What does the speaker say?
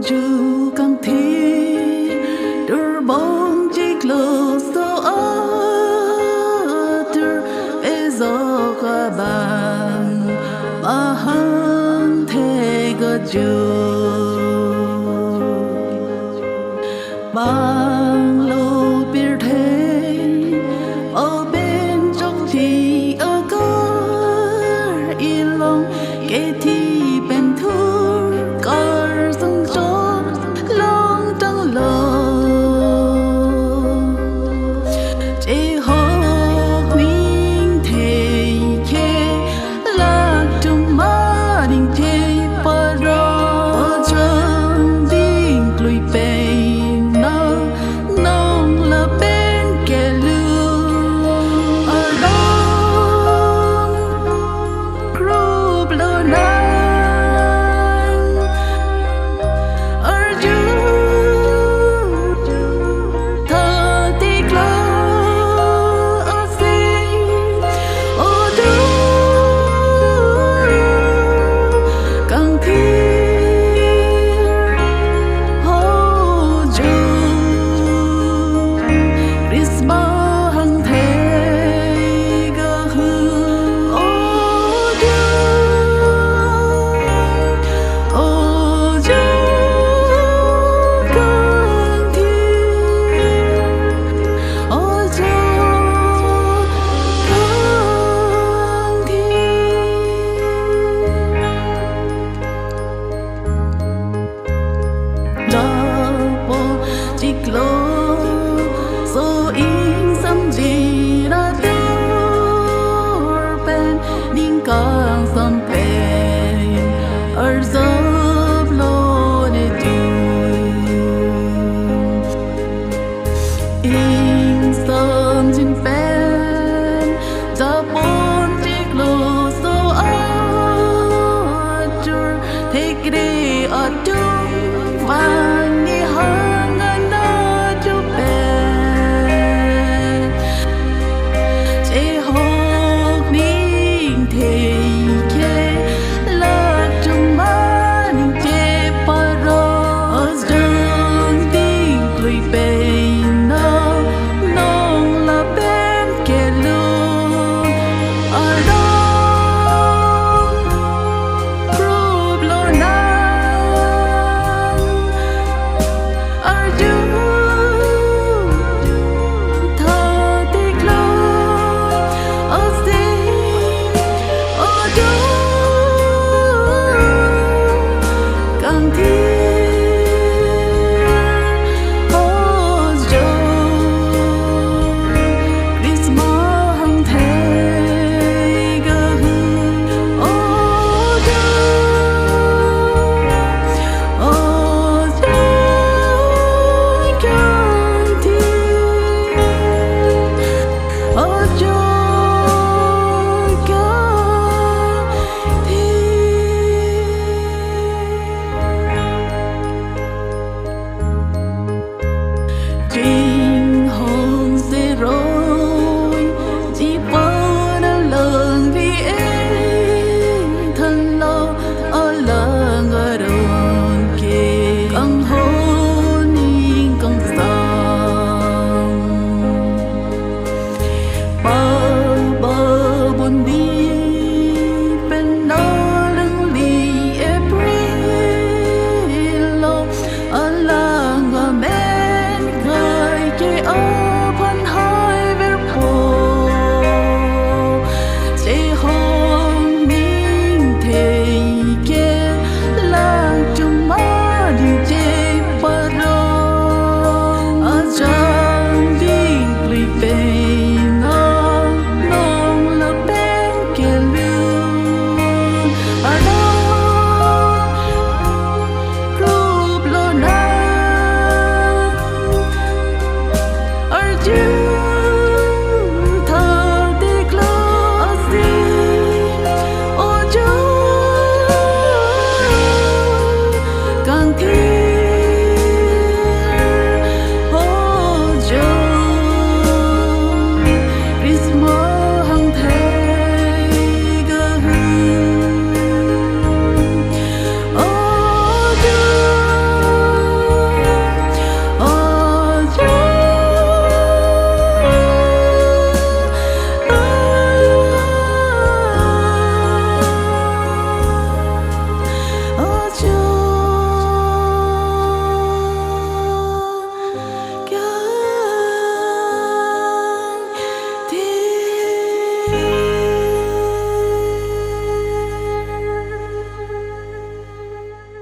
dù Kangthir đưa bóng chiếc lơ sao ở bây giờ cả bạn mà hắn thế có dù bằng lâu biết thế ở bên trong thì ở có yên lòng kể thì bên thương cả dòng gió lòng trăng lờ chỉ học mình thề che lạc trong má đình thề bà rõ chân đình lùi về nông là bên kẻ lừa ở đó group lâu nay ở dưới thơ tiếc lỡ Ase Kangthir chiếc lô số in xăm gì đã đưa bên những con sông bên ở dốc lô để in sông trên bên đã bốn chiếc lô số ở thế kia ở trong vàng như hơn Dream